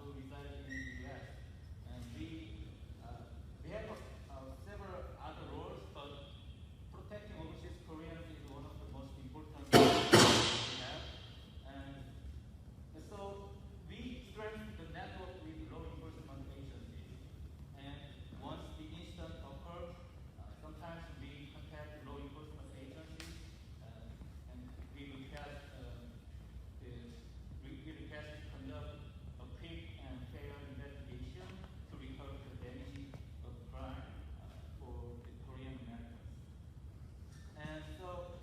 who reside in the U.S. And we have several other roles, but protecting overseas Koreans is one of the most important roles we have. And so we strengthen the network with law enforcement agencies. And once the incident occurs, sometimes we contact law enforcement agencies and we request to conduct a quick and fair investigation to recover the damage of crime for the Korean Americans. And so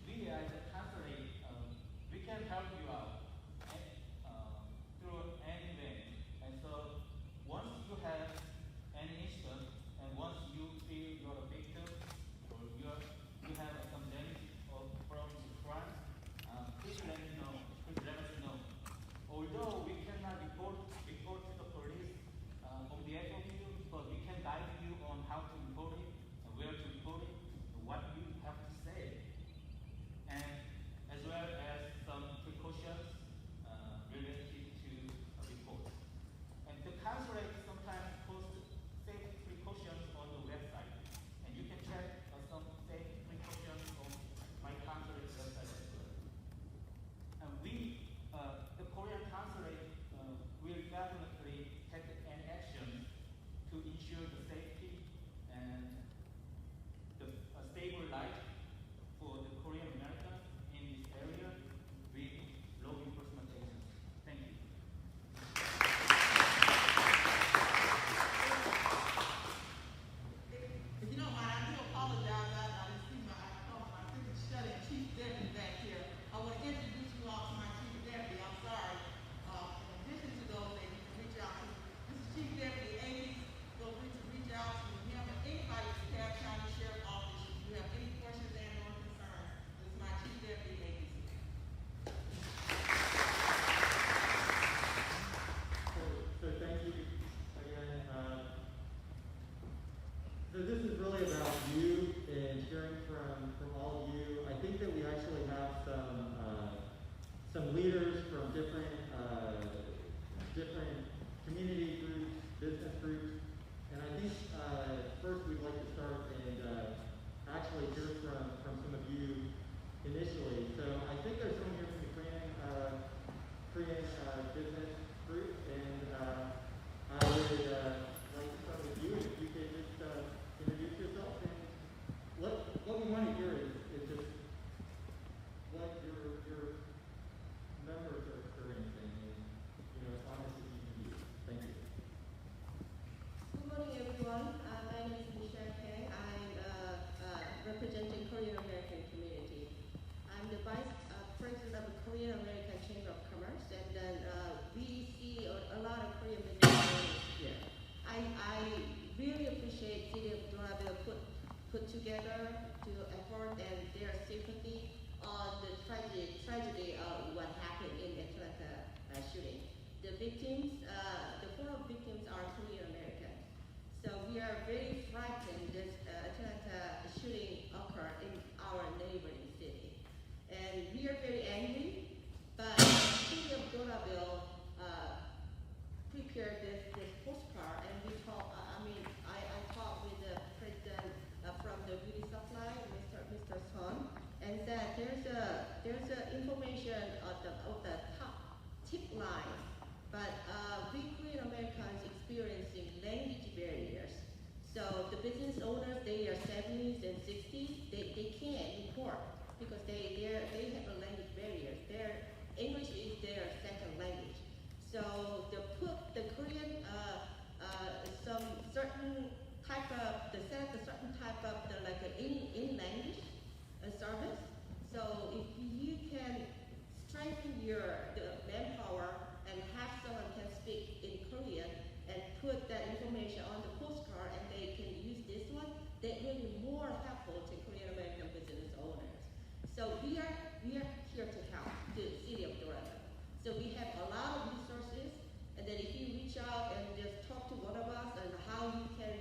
we as a consulate, we can help you out through any way. And so once you have any incident, and once you feel you're a victim or you have some damage from the crime, please let me know. Please let us know. Although we cannot report to the police on behalf of you, but we can guide you on how to report it, where to report it, what you have to say, and as well as some precautions related to a report. And the consulate sometimes posts safe precautions on the website, and you can check some safe precautions on my consulate website as well. And the Korean consulate, will definitely take an action to ensure the safety and a stable life for the Korean Americans in this area with law enforcement agencies. Thank you. If you don't mind, I do apologize. I didn't see my shut-in chief deputy back here. I want to introduce you all to my chief deputy. I'm sorry. In addition to those that you can reach out to, this is Chief Deputy AAPI. Feel free to reach out to him and anybody at the DeKalb County Sheriff's Office if you have any questions and or concerns. This is my chief deputy AAPI. So thank you again. So this is really about you and hearing from all of you. I think that we actually have some leaders from different community groups, business groups, and I think first we'd like to start and actually hear from some of you initially. So I think there's someone here from the Korean business group, and I would like to start with you, if you could just introduce yourself. And what we want to hear is just what your members are experiencing, and as honest as you can be. Thank you. Good morning, everyone. My name is Michelle Kang. I'm representing Korean American community. I'm the vice president of the Korean American Chamber of Commerce, and then we see a lot of Korean business owners here. I really appreciate City of Doraville put together to effort and their sympathy on the tragedy of what happened in Atlanta shooting. The victims, the 4 victims are Korean American. So we are very frightened that Atlanta shooting occurred in our neighboring city. And we are very angry, but the City of Doraville prepared this postcard, and we talked, I talked with the president from the beauty supply, Mr. Son, and said there's a information of the top tip line, but we Korean Americans experiencing language barriers. So the business owners, they are 70s and 60s, they can't import because they have a language barrier. Their English is their second language. So the Korean some certain type of in language service. So if you can strengthen the manpower and have someone can speak in Korean and put that information on the postcard, and they can use this one, that will be more helpful to Korean American business owners. So we are here to help the City of Doraville. So we have a lot of resources, and then if you reach out and just talk to one of us on how you can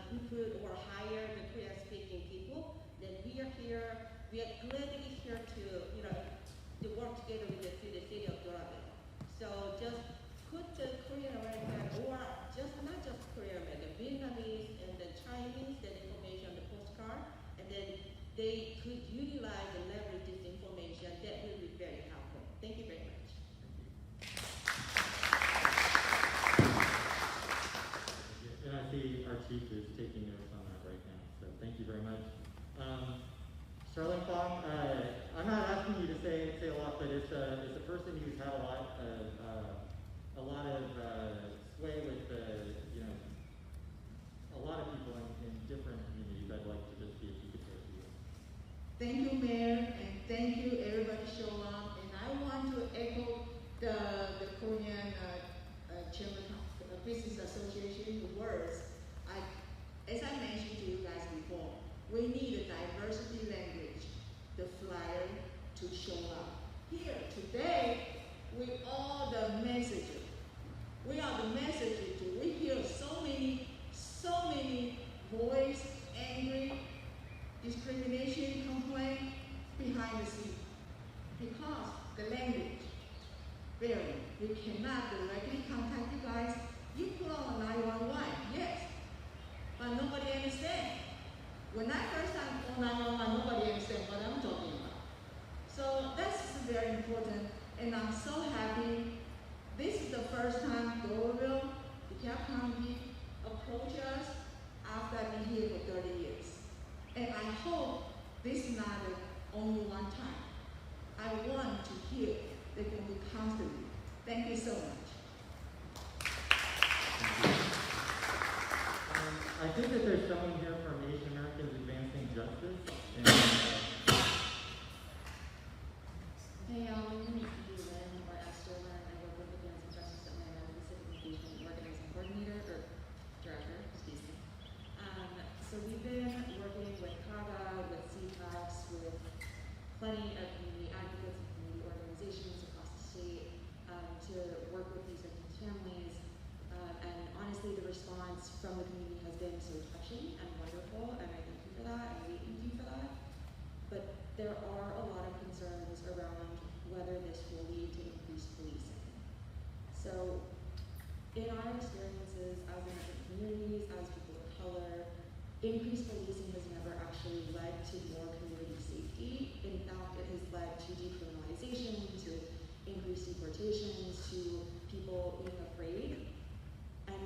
recruit or hire the Korean-speaking people, then we are here. We are gladly here to work together with the city of Doraville. So just counties that information on the postcard, and then they could utilize and leverage this information. That will be very helpful. Thank you very much. And I see our chief is taking notes on that right now, so thank you very much. Charlotte Fong, I'm not asking you to say a lot, but it's a person who's had a lot of sway with a lot of people in different communities. I'd like to just see if you could say a few. Thank you, Mayor, and thank you, everybody show up. And I want to echo the Korean Chamber of Business Association words. As I mentioned to you guys before, we need a diversity language, the flyer to show up. Here today, we are the messenger. We are the messenger too. We hear so many voice, angry, discrimination, complaint behind the scene. Because the language vary. We cannot directly contact you guys. You put on 911, yes, but nobody understands. When I first time called 911, nobody understands what I'm talking about. So that's very important, and I'm so happy. This is the first time Doraville, DeKalb County, approached us after I've been here for 30 years. And I hope this is not only one time. I want to hear they can be constantly. Thank you so much. I think that there's someone here from Asian Americans Advancing Justice. And, Hey, my name is Lynn, or Esther Lynn. I work with Advancing Justice Atlanta as the Civic Engagement Organizing Coordinator, or Director, excuse me. So we've been working with CAGA, with CTAX, with plenty of community advocates and community organizations across the state to work with these victims' families. And honestly, the response from the community has been so touching and wonderful, and I thank you for that, and we thank you for that. But there are a lot of concerns around whether this will lead to increased policing. So, in our experiences as immigrant communities, as people of color, increased policing has never actually led to more community safety. In fact, it has led to decriminalization, to increased deportations, to people being afraid, and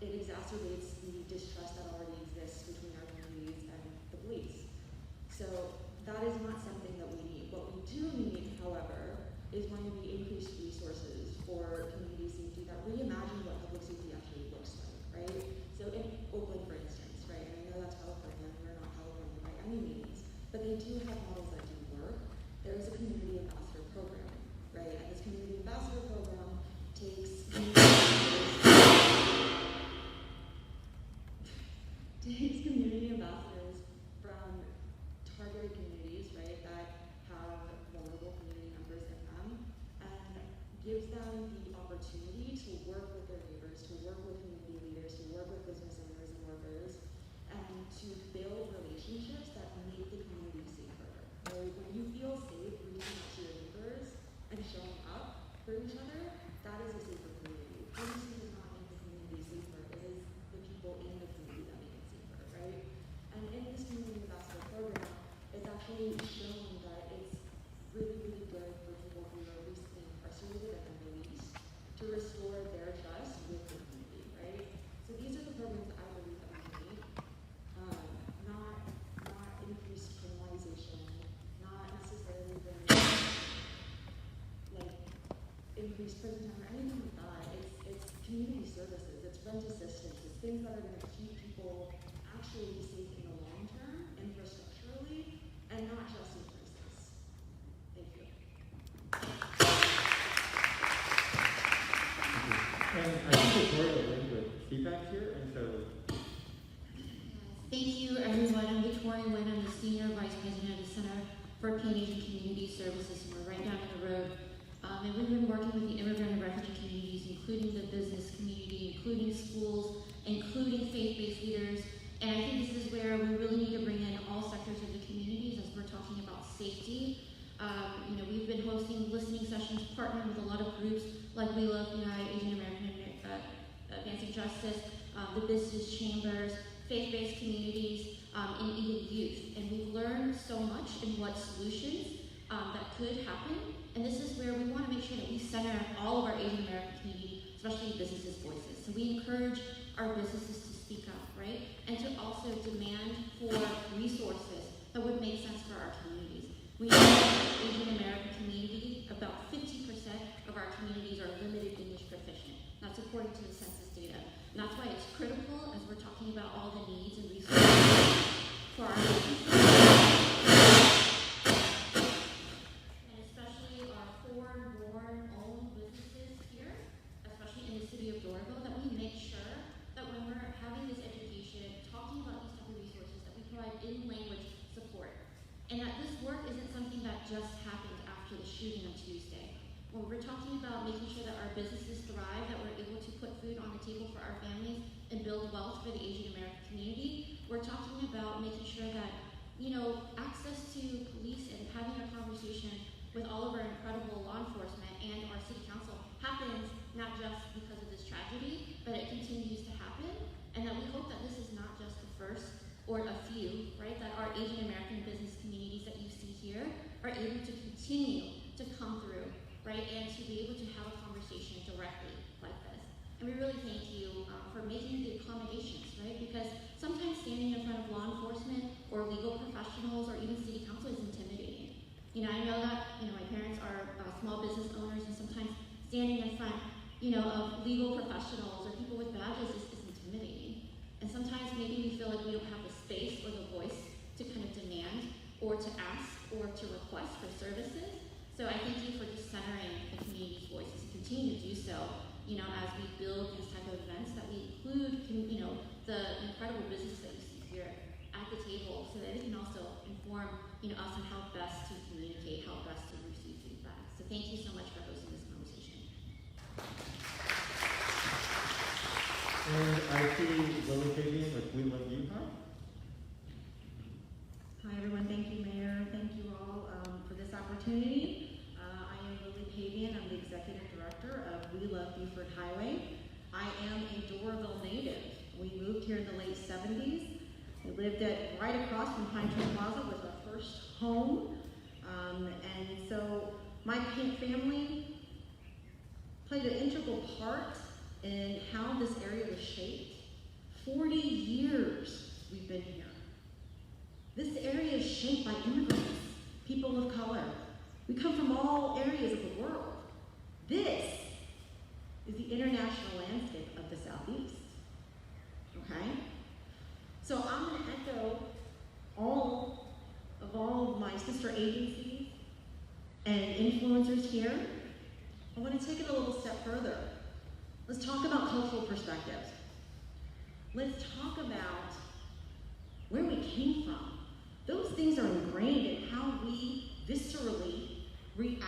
it exacerbates the distrust that already exists between our communities and the police. So that is not something that we need. What we do need, however, is going to be increased resources for community safety that reimagine what public safety actually looks like, right? So in Oakland, for instance, right, and I know that's California, we're not California by any means, but they do have models that do work. There is a community ambassador program, right? And this community ambassador program takes community ambassadors from targeted communities, right, that have vulnerable community members in them, and gives them the opportunity to work with their neighbors, to work with community leaders, to work with business owners and workers, and to build relationships that make the community safer. Right? When you feel safe reaching out to your neighbors and showing up for each other, that is a safer community. Policing does not make the community safer, it is the people in the community that make it safer, right? And in this community ambassador program, it's actually shown that it's really, really good for people who are recently incarcerated and then released to restore their trust with the community, right? So these are the programs that I believe that we need. Not increased criminalization, not necessarily like increased prison time or anything like that. It's community services, it's rent assistance, it's things that are going to keep people actually safe in the long term, infrastructurally, and not just in crisis. Thank you. and I think Victoria linked with CPAC here, and so. Thank you, everyone. I'm Victoria Nguyen. I'm the Senior Vice President of the Center for Panasian and Community Services, and we're right down the road. And we've been working with the immigrant and refugee communities, including the business community, including schools, including faith-based leaders. And I think this is where we really need to bring in all sectors of the communities as we're talking about safety. We've been hosting listening sessions, partnering with a lot of groups like We Love Unite, Asian American Advancing Justice, the business chambers, faith-based communities, and even youth. And we've learned so much in what solutions that could happen. And this is where we want to make sure that we center all of our Asian American community, especially businesses' voices. So we encourage our businesses to speak up, right? And to also demand for resources that would make sense for our communities. We know that the Asian American community, about 50% of our communities are limited English proficient. That's according to the census data. And that's why it's critical as we're talking about all the needs and resources for our businesses. And especially our foreign-born owned businesses here, especially in the city of Doraville, that we make sure that when we're having this education, talking about these type of resources, that we provide in-language support. And that this work isn't something that just happened after the shooting on Tuesday. When we're talking about making sure that our businesses thrive, that we're able to put food on the table for our families and build wealth for the Asian American community, we're talking about making sure that, access to police and having a conversation with all of our incredible law enforcement and our city council happens not just because of this tragedy, but it continues to happen, and that we hope that this is not just the first or a few, right, that our Asian American business communities that you see here are able to continue to come through, right, and to be able to have a conversation directly like this. And we really thank you for making the accommodations, right, because sometimes standing in front of law enforcement or legal professionals or even city council is intimidating. I know that, my parents are small business owners, and sometimes standing in front, of legal professionals or people with badges is intimidating. And sometimes maybe we feel like we don't have the space or the voice to kind of demand or to ask or to request for services. So I thank you for just centering the community's voices and continue to do so, as we build these type of events, that we include, the incredible business that you see here at the table, so that it can also inform, us on how best to communicate, how best to receive feedback. So thank you so much for hosting this conversation. And I see Lily Fabian with We Love Utah. Hi everyone, thank you Mayor, thank you all for this opportunity. I am Lily Fabian, I'm the Executive Director of We Love Beaufort Highway. I am a Doraville native. We moved here in the late 70s. We lived right across from Pine Tree Plaza was our first home. And so my family played an integral part in how this area was shaped. 40 years we've been here. This area is shaped by immigrants, people of color. We come from all areas of the world. This is the international landscape of the Southeast, okay? So I'm gonna echo all of my sister agencies and influencers here. I wanna take it a little step further. Let's talk about cultural perspectives. Let's talk about where we came from. Those things are ingrained in how we viscerally react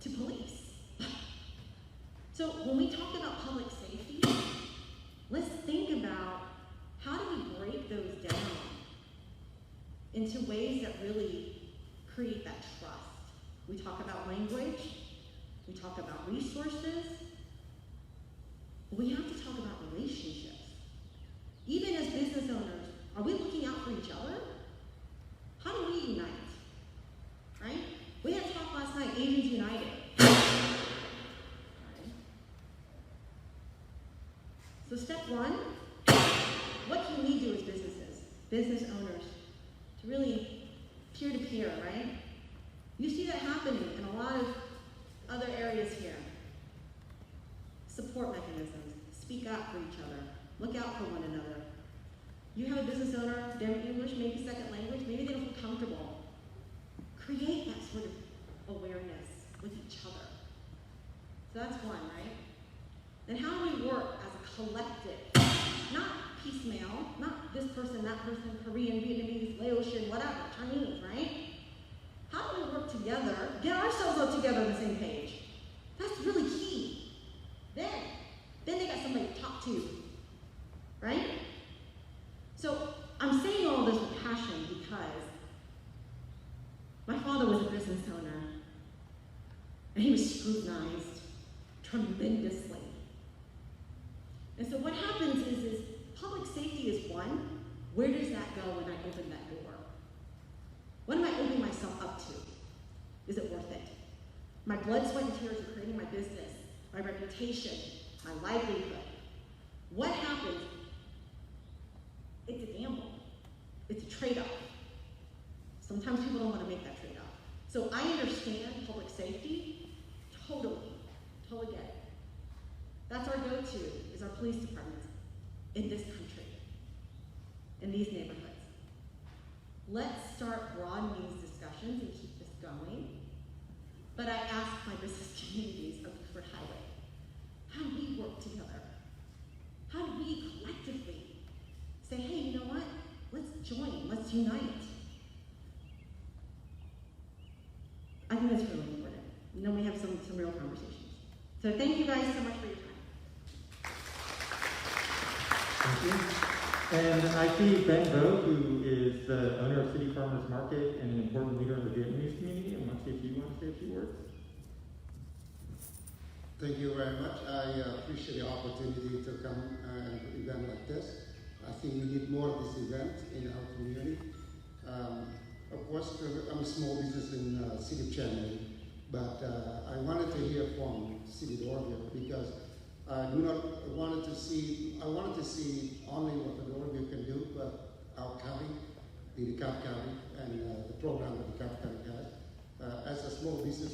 to police. So when we talk about public safety, let's think about how do we break those down into ways that really create that trust. We talk about language, we talk about resources, we have to talk about relationships. Even as business owners, are we looking out for each other? How do we unite? Right? We had talk last night, Asians United. So step one, what can we do as business owners, to really peer-to-peer, right? You see that happening in a lot of other areas here. Support mechanisms, speak up for each other, look out for one another. You have a business owner, their English may be second language, maybe they don't feel comfortable. Create that sort of awareness with each other. So that's one, right? Then how do we work as a collective? Not piecemeal, not this person, that person, Korean, Vietnamese, Laotian, whatever, Chinese, right? How do we work together, get ourselves up together on the same page? That's really key. Then they got somebody to talk to, right? So I'm saying all this with passion because my father was a business owner, and he was scrutinized tremendously. And so what happens is public Where does that go when I open that door? What am I opening myself up to? Is it worth it? My blood, sweat, and tears are creating my business, my reputation, my livelihood. What happens? It's a gamble. It's a trade-off. Sometimes people don't want to make that trade-off. So I understand public safety, totally get it. That's our go-to, is our police departments in this country, in these neighborhoods. Let's start broadening these discussions and keep this going. But I ask my business communities of Buford Highway, how do we work together? How do we collectively say, hey, you know what? Let's join, let's unite. I think that's really important. And then we have some real conversations. So thank you guys so much for your time. Thank you. And I see Ben Vo, who is the owner of City Farmers Market and an important leader in the Vietnamese community. I want to see if you want to say a few words. Thank you very much. I appreciate the opportunity to come at an event like this. I think we need more of this event in our community. Of course, I'm a small business in the city of Chennai, but I wanted to hear from CityofDoraville because I wanted to see only what the Doraville can do, but our county, the DeKalb County, and the program that DeKalb County has. As a small business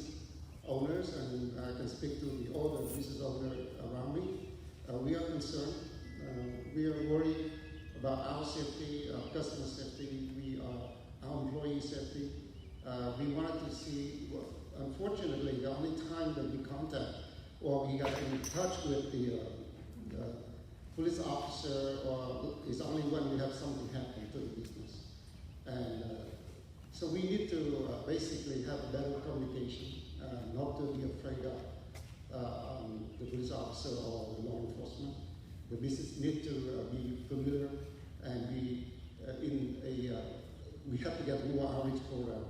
owners, and I can speak to the other business owners around me, we are concerned. We are worried about our safety, our customer safety, our employee safety. We wanted to see, unfortunately, the only time that we contact or we got in touch with the police officer is only when we have something happen to the business. And so we need to basically have a better communication, not to be afraid of the police officer or the law enforcement. The business need to be familiar and be we have to get more outreach program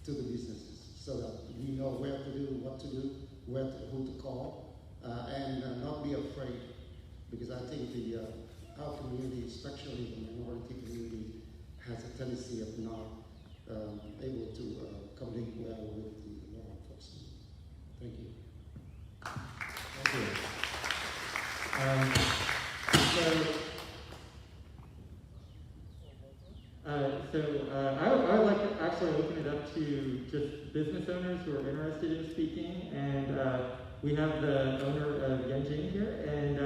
to the businesses so that we know where to do, what to do, who to call, and not be afraid, because I think our community, especially the minority community, has a tendency of not able to communicate well with the law enforcement. Thank you. Thank you. I would like to actually open it up to just business owners who are interested in speaking, and we have the owner of Yanjing here, and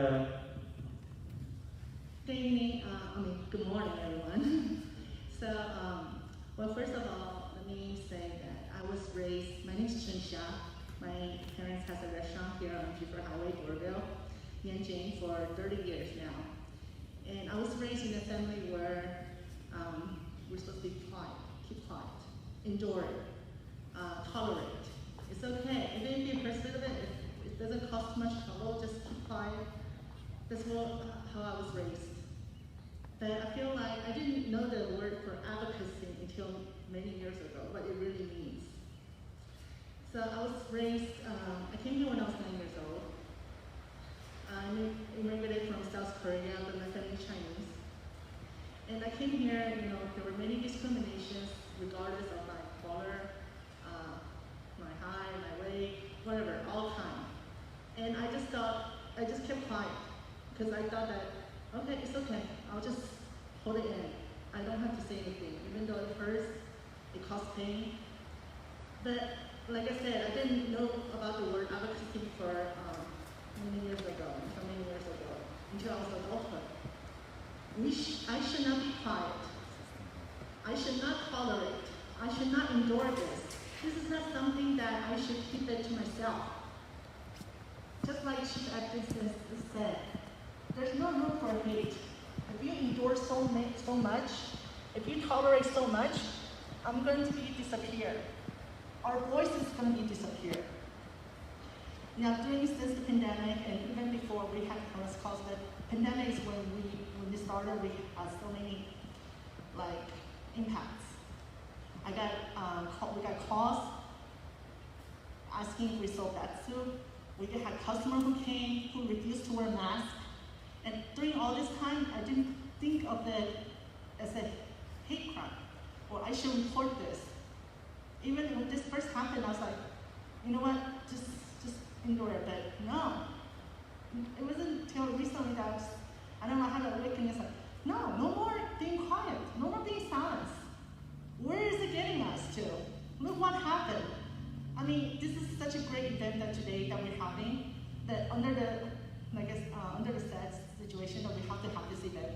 Good evening, good morning, everyone. So, well, first of all, let me say that I was raised, my name is Chen Xia. My parents has a restaurant here on Buford Highway, Doraville, Yanjing, for 30 years now. And I was raised in a family where we're supposed to be quiet, keep quiet, endure it, tolerate. It's okay, even if you're president, it doesn't cost much trouble, just keep quiet. That's how I was raised. But I feel like I didn't know the word for advocacy until many years ago, what it really means. So I was raised, I came here when I was 9 years old. I immigrated from South Korea, but my family is Chinese. And I came here, there were many discriminations regardless of my color, my height, my weight, whatever, all time. And I just kept quiet, because I thought that, okay, it's okay, I'll just hold it in. I don't have to say anything, even though it hurts, it causes pain. But like I said, I didn't know about the word advocacy for many years ago, until I was adulthood. I should not be quiet. I should not tolerate. I should not endure this. This is not something that I should keep it to myself. Just like Chief Atkins said, there's no room for hate. If you endure so much, if you tolerate so much, I'm going to be disappeared. Our voice is going to be disappeared. Now, since the pandemic, and even before we had close calls, but pandemic is when we started, we had so many impacts. We got calls asking if we sold pet soup. We had customers who came who refused to wear masks. And during all this time, I didn't think of it as a hate crime, or I should report this. Even when this first happened, I was like, you know what, just ignore it. But no, it wasn't until recently that I don't know how to awaken. It's like, no more being quiet, no more being silent. Where is it getting us to? Look what happened. I mean, this is such a great event that today that we're having, that under the, under the sad situation that we have to have this event.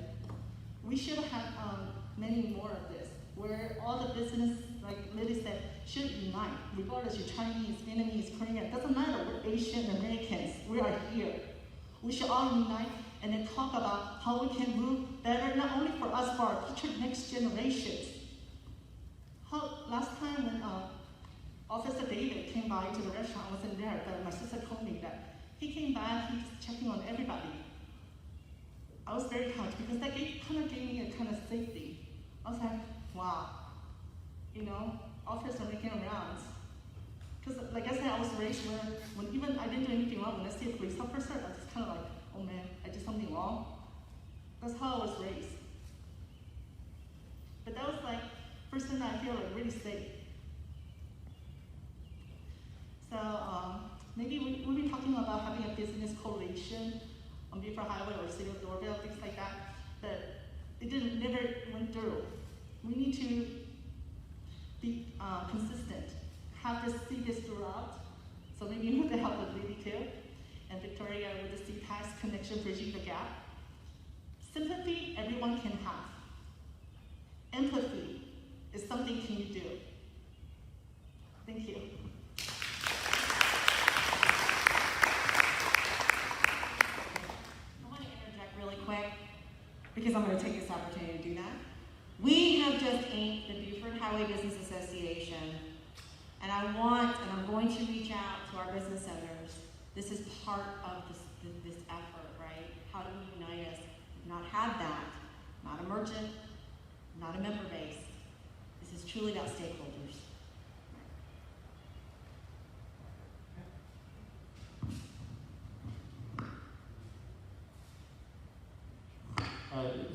We should have many more of this, where all the business, like Lily said, should unite, regardless you're Chinese, Vietnamese, Korean, it doesn't matter, we're Asian Americans, we are here. We should all unite and then talk about how we can move better, not only for us, for our future next generations. Last time when Officer David came by to the restaurant, I wasn't there, but my sister told me that he came back, he's checking on everybody. I was very touched because that kind of gave me a kind of safety. I was like, wow, you know, officers are making rounds. Because like I said, I was raised where when even I didn't do anything wrong, when I see a police officer, I was just kind of like, oh man, I did something wrong. That's how I was raised. But that was like, first time I feel like really safe. So maybe we'll be talking about having a business coalition on Beaufort Highway or City of Doraville, things like that, but it never went through. We need to be consistent, have to see this throughout. So maybe with the help of Lily too, and Victoria with the CPAS connection bridging the gap. Sympathy, everyone can have. Empathy is something can you do. Thank you. Because I'm going to take this opportunity to do that. We have just inked the Beaufort Highway Business Association, and I'm going to reach out to our business owners. This is part of this effort, right? How do we unite us? We've not had that. Not a merchant, not a member base. This is truly about stakeholders.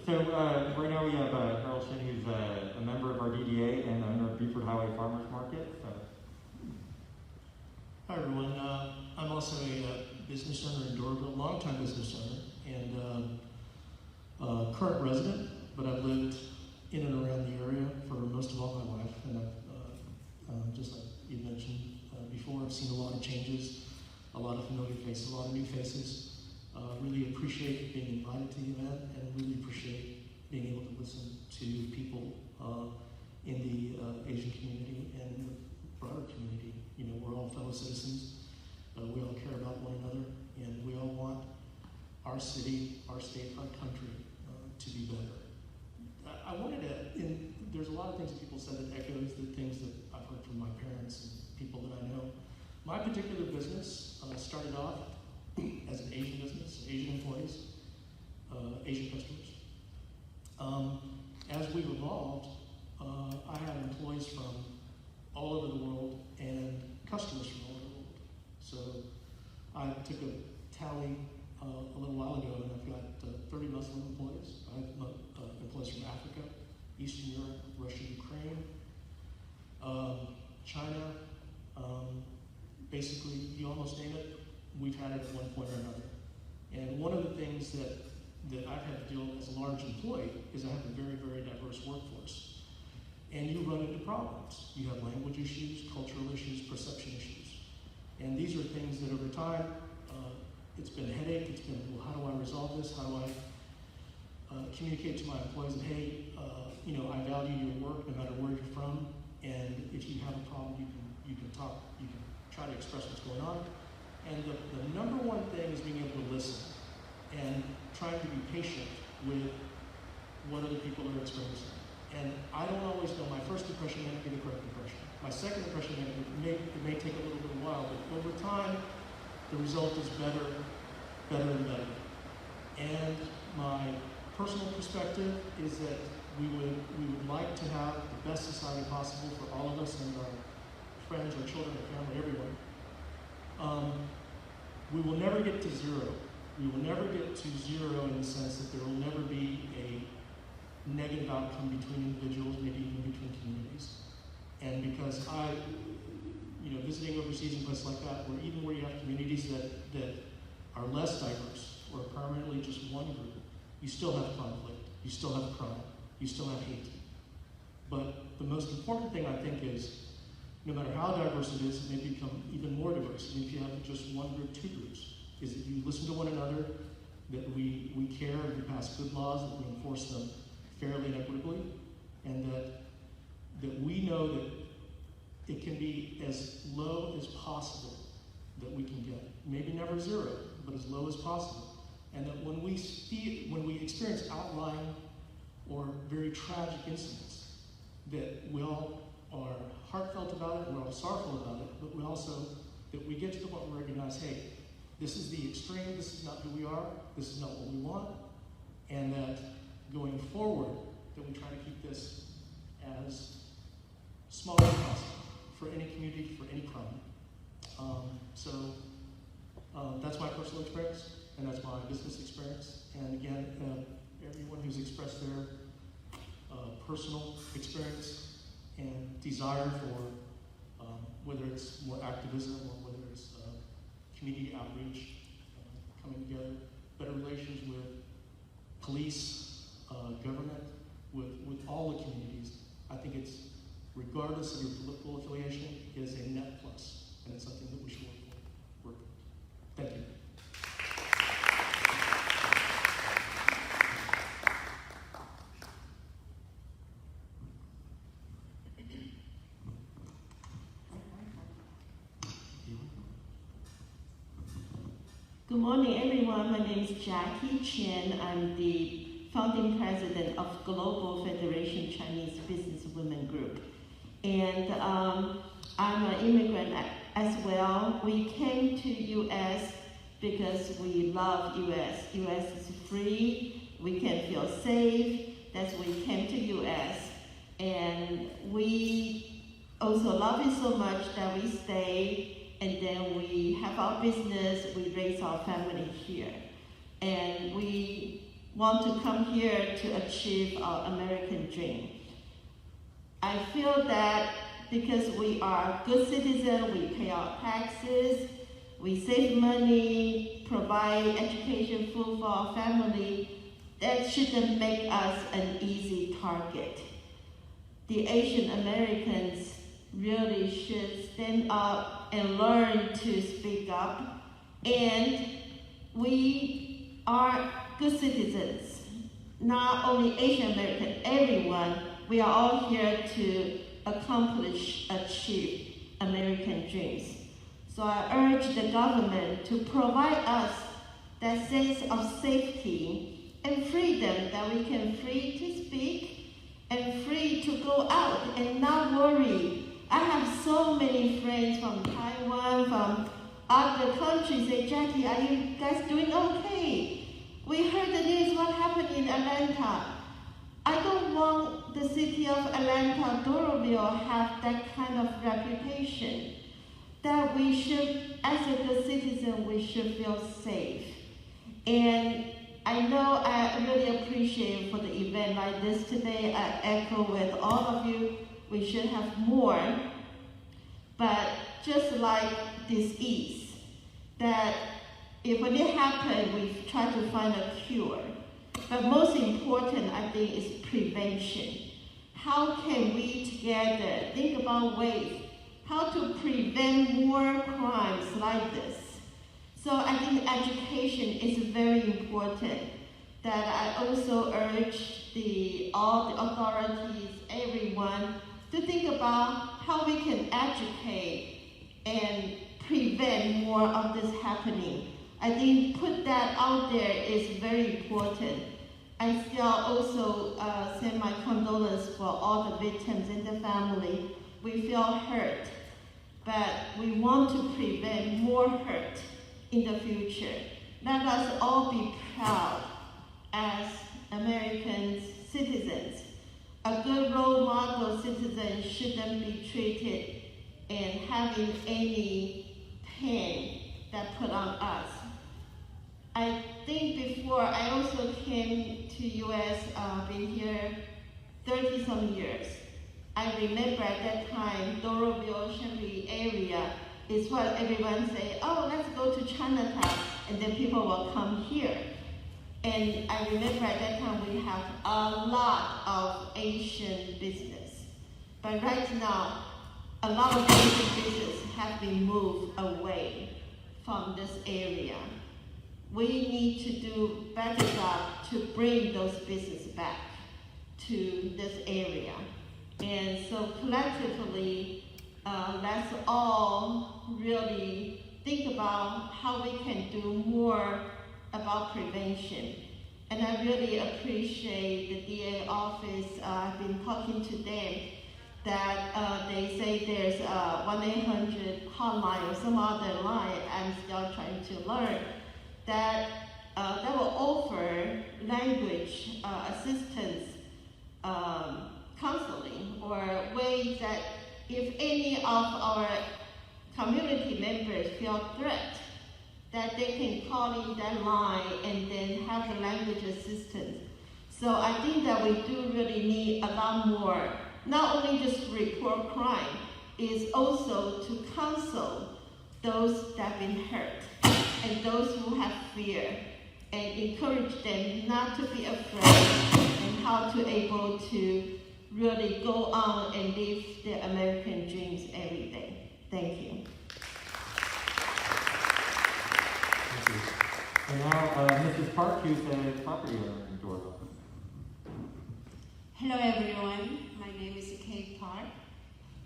Right now we have Harold Shin, who's a member of our DDA and the owner of Beaufort Highway Farmers Market. Hi everyone, I'm also a business owner in Doraville, longtime business owner, and current resident, but I've lived in and around the area for most of all my life, and I've, just like you mentioned before, I've seen a lot of changes, a lot of familiar faces, a lot of new faces. Really appreciate being invited to the event, and really appreciate being able to listen to people in the Asian community and in the broader community. You know, we're all fellow citizens. We all care about one another, and we all want our city, our state, our country to be better. I wanted to, there's a lot of things that people said that echoes the things that I've heard from my parents and people that I know. My particular business started off as an Asian business, Asian employees, Asian customers. As we've evolved, I have employees from all over the world and customers from all over the world. So I took a tally a little while ago, and I've got 30 Muslim employees. I have employees from Africa, Eastern Europe, Russia, Ukraine, China, basically, you almost name it, we've had it at one point or another. And one of the things that I've had to deal with as a large employee is I have a very, very diverse workforce. And you run into problems. You have language issues, cultural issues, perception issues. And these are things that over time, it's been a headache. It's been, well, how do I resolve this? How do I communicate to my employees that, hey, you know, I value your work no matter where you're from. And if you have a problem, you can talk, you can try to express what's going on. And the number one thing is being able to listen and trying to be patient with what other people are experiencing. And I don't always know, my first impression may not be the correct impression. My second impression it may take a little bit of a while, but over time, the result is better and better. And my personal perspective is that we would like to have the best society possible for all of us and our friends, our children, our family, everyone. We will never get to zero. We will never get to zero in the sense that there will never be a negative outcome between individuals, maybe even between communities. And because visiting overseas in places like that, where even where you have communities that are less diverse or permanently just one group, you still have conflict, you still have crime, you still have hate. But the most important thing, I think, is no matter how diverse it is, it may become even more diverse. And if you have just one group, two groups, is that you listen to one another, that we care and we pass good laws, that we enforce them fairly and equitably, and that we know that it can be as low as possible that we can get. Maybe never zero, but as low as possible. And that when we experience outlying or very tragic incidents, that we all are heartfelt about it, we're all sorrowful about it, but that we get to the point where we recognize, hey, this is the extreme, this is not who we are, this is not what we want, and that going forward, that we try to keep this as small as possible for any community, for any crime. That's my personal experience, and that's my business experience. And again, everyone who's expressed their personal experience and desire for whether it's more activism or whether it's community outreach, coming together, better relations with police, government, with all the communities. I think it's, regardless of your political affiliation, is a net plus, and it's something that we should work for. Thank you. Good morning, everyone. My name is Jackie Chen. I'm the founding president of Global Federation Chinese Business Women Group. And I'm an immigrant as well. We came to U.S. because we love U.S. U.S. is free. We can feel safe. That's why we came to U.S. And we also love it so much that we stay. And then we have our business, we raise our family here. And we want to come here to achieve our American dream. I feel that because we are good citizens, we pay our taxes, we save money, provide education, food for our family, that shouldn't make us an easy target. The Asian Americans really should stand up and learn to speak up. And we are good citizens, not only Asian American, everyone. We are all here to achieve American dreams. So I urge the government to provide us that sense of safety and freedom, that we can free to speak and free to go out and not worry. I have so many friends from Taiwan, from other countries say, Jackie, are you guys doing okay? We heard the news, what happened in Atlanta. I don't want the city of Atlanta, Doraville, have that kind of reputation. That we should, as a good citizen, we should feel safe. And I know I really appreciate for the event like this today. I echo with all of you, we should have more. But just like disease, that if it happens, we try to find a cure. But most important, I think, is prevention. How can we together think about ways how to prevent more crimes like this? So I think education is very important. That I also urge all the authorities, everyone, to think about how we can educate and prevent more of this happening. I think put that out there is very important. I still also send my condolences for all the victims and the family. We feel hurt, but we want to prevent more hurt in the future. Let us all be proud as American citizens. A good role model citizen shouldn't be treated and having any pain that put on us. I think before I also came to US, been here 30 some years. I remember at that time, Doraville, Shanghai area is what everyone say, oh, let's go to Chinatown, and then people will come here. And I remember at that time we have a lot of Asian business. But right now, a lot of Asian business have been moved away from this area. We need to do better job to bring those business back to this area. And so collectively, let's all really think about how we can do more about prevention. And I really appreciate the DA office. I've been talking to them that they say there's a 1-800 hotline or some other line. I'm still trying to learn that will offer language assistance counseling, or ways that if any of our community members feel threat, that they can call in that line and then have the language assistance. So I think that we do really need a lot more, not only just report crime, is also to counsel those that have been hurt and those who have fear, and encourage them not to be afraid and how to able to really go on and live their American dreams every day. Thank you. Thank you. And now, Mrs. Park, who's the property owner in Doraville. Hello everyone, my name is Kate Park,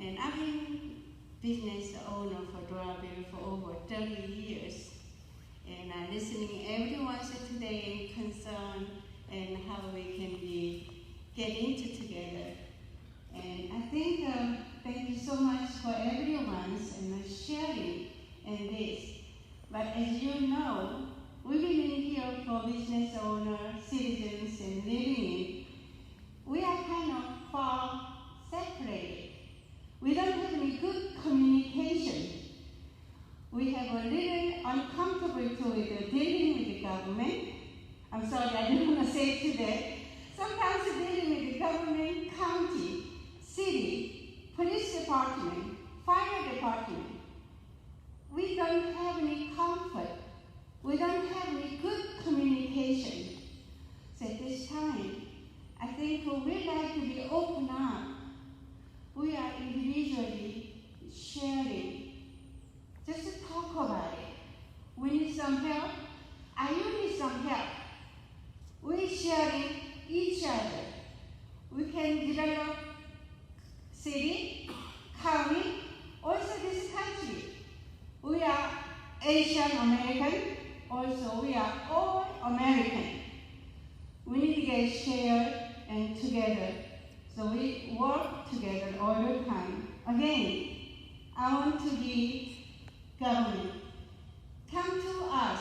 and I've been business owner for Doraville for over 30 years. And I'm listening everyone's today concern and how we can be get into together. And I think thank you so much for everyone's and sharing in this. But as you know, we've been in here for business owners, citizens, and living in. We are kind of far separated. We don't have any good communication. We have a little uncomfortable with dealing with the government. I'm sorry, I didn't want to say it today. Sometimes dealing with the government, county, city, police department, fire department. We don't have any comfort. We don't have any good communication. So at this time, I think we like to be open up. We are individually sharing. Just to talk about it. We need some help. You need some help. We're sharing each other. We can develop city, county, also this country. We are Asian American, also we are all American. We need to get shared and together. So we work together all the time. Again, I want to be government. Come to us,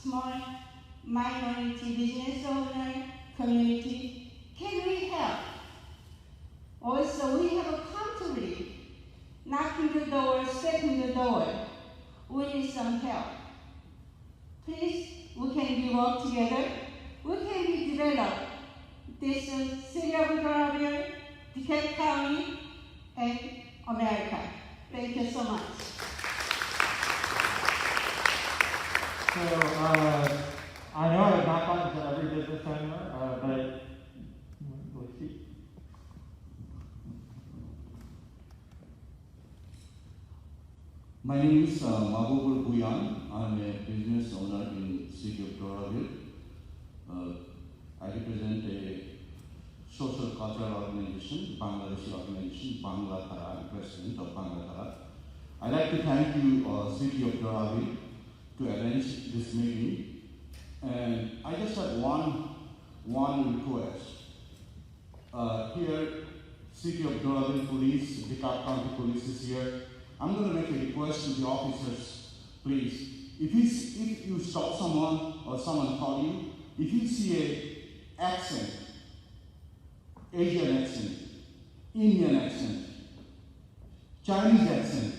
small minority business owner community. Can we help? Also, we have accountability. Knocking the door, stepping the door. We need some help. Please, we can work together. We can develop this city of Doraville, DeKalb County, and America. Thank you so much. So, I know I've not gotten to every business owner, but let's see. My name is Mahbubul Buyan. I'm a business owner in the city of Doraville. I represent a social cultural organization, Bangladeshi organization, Banglatara. I'm president of Banglatara. I'd like to thank you, city of Doraville, to arrange this meeting. And I just have one request. Here, city of Doraville police, DeKalb County police is here. I'm going to make a request to the officers, please. If you stop someone or someone call you, if you see an accent, Asian accent, Indian accent, Chinese accent,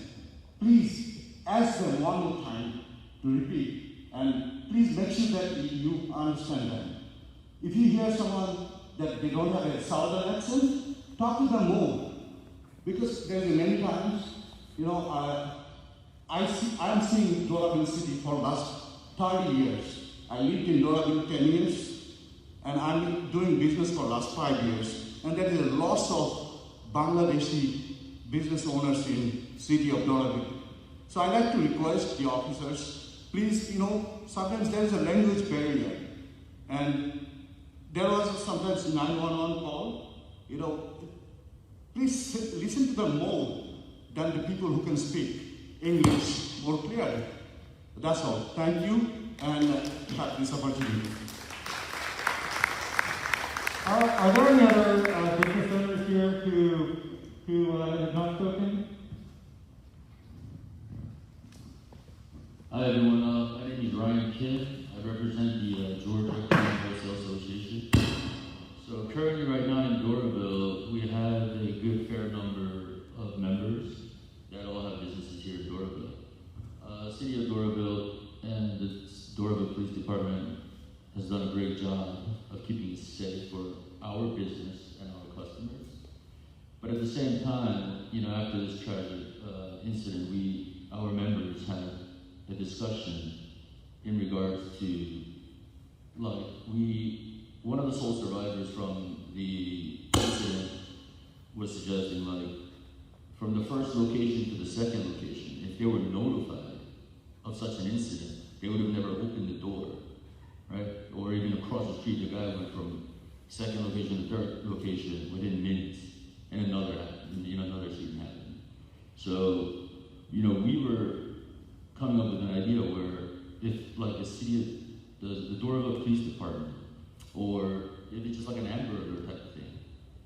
please ask them one more time to repeat, and please make sure that you understand them. If you hear someone that they don't have a southern accent, talk to them more. Because there's many times, I'm seeing Doraville City for last 30 years. I lived in Doraville 10 years, and I'm doing business for last 5 years. And there is a loss of Bangladeshi business owners in city of Doraville. So I like to request the officers, please, sometimes there is a language barrier. And there was sometimes 911 call, please listen to them more than the people who can speak English more clearly. That's all. Thank you, and have this opportunity. Are there any other business owners here who have not spoken? Hi everyone, my name is Ryan Kim. I represent the Georgia Korean Wholesale Association. So currently right now in Doraville, we have a good fair number of members that all have businesses here in Doraville. City of Doraville and the Doraville Police Department has done a great job of keeping it safe for our business and our customers. But at the same time, after this tragic incident, our members had a discussion in regards to, one of the sole survivors from the incident was suggesting, from the first location to the second location, if they were notified of such an incident, they would have never opened the door, right? Or even across the street, the guy went from second location to third location within minutes, and another happened, another shooting happened. So, we were coming up with an idea where if the Doraville Police Department, or if it's just like an Amber Alert type of thing,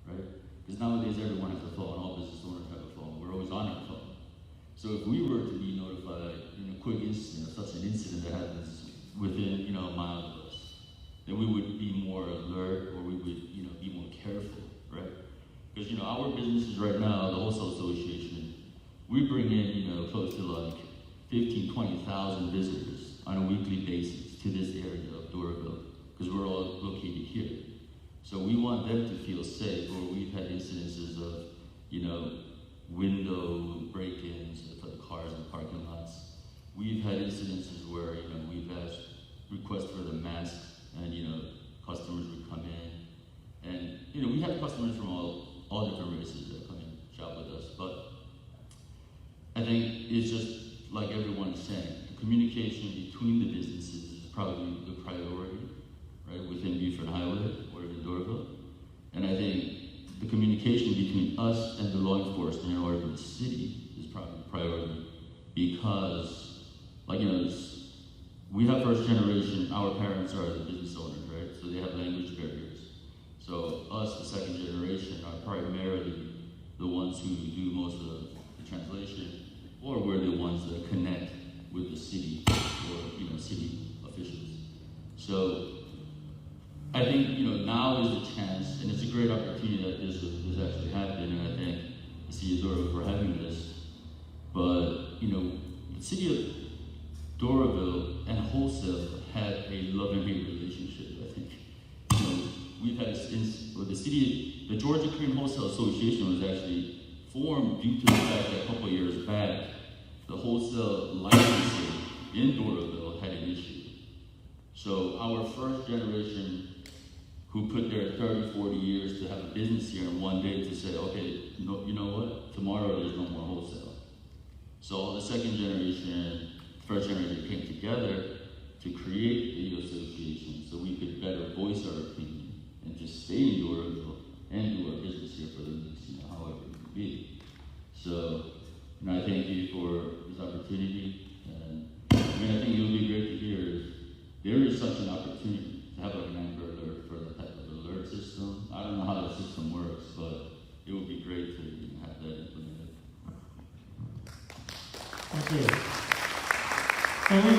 right? Because nowadays everyone has a phone, all business owners have a phone, we're always on our phone. So if we were to be notified in a quick incident of such an incident that happens within, a mile of us, then we would be more alert, or we would, be more careful, right? Because, our businesses right now, the Wholesale Association, we bring in, close to 15, 20,000 visitors on a weekly basis to this area of Doraville, because we're all located here. So we want them to feel safe, or we've had incidences of, window break-ins for the cars in parking lots. We've had incidences where, we've asked requests for the mask, and, customers would come in. And, we have customers from all different races that come and shop with us. But I think it's just like everyone is saying, the communication between the businesses is probably the priority, right, within Buford Highway or in Doraville. And I think the communication between us and the law enforcement or the city is probably the priority, because, we have first generation, our parents are the business owners, right? So they have language barriers. So us, the second generation, are primarily the ones who do most of the translation, or we're the ones that connect with the city or, city officials. So I think, now is the chance, and it's a great opportunity that this actually happened, and I thank the City of Doraville for having this. But, the City of Doraville and wholesale had a love and hate relationship, I think. We've had the Georgia Korean Wholesale Association was actually formed due to the fact that a couple of years back, the wholesale licensing in Doraville had an issue. So our first generation, who put their 30, 40 years to have a business here, and one day to say, okay, you know what? Tomorrow there's no more wholesale. So the second generation, first generation came together to create the association so we could better voice our opinion and just stay in Doraville and do our business here for the next, however it may be. So, I thank you for this opportunity, and I think it would be great to hear if there is such an opportunity to have an Amber Alert for the type of alert system. I don't know how the system works, but it would be great to have that implemented. Thank you. And we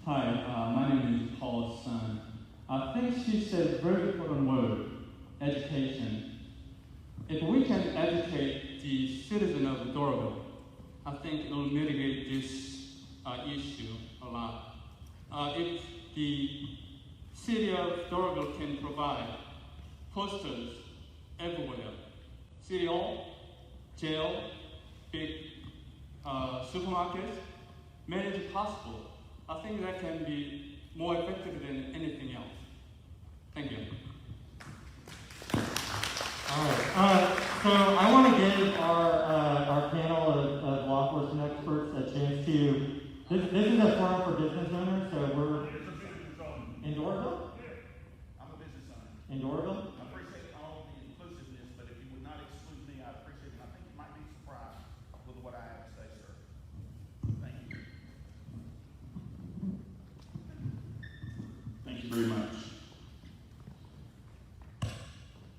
Hi, my name is Paul's son. I think she said a very important word, education. If we can educate the citizen of Doraville I think it will mitigate this issue a lot. If the city of Doraville can provide posters everywhere, city hall, jail, big supermarkets, made it possible. I think that can be more effective than anything else. Thank you. All right. So I want to give our panel of law enforcement experts a chance to. This is a forum for business owners, so we're in Doraville. I'm a business owner. In Doraville. I appreciate all the inclusiveness, but if you would not exclude me, I appreciate it. I think you might be surprised with what I have to say, sir. Thank you. Thank you very much.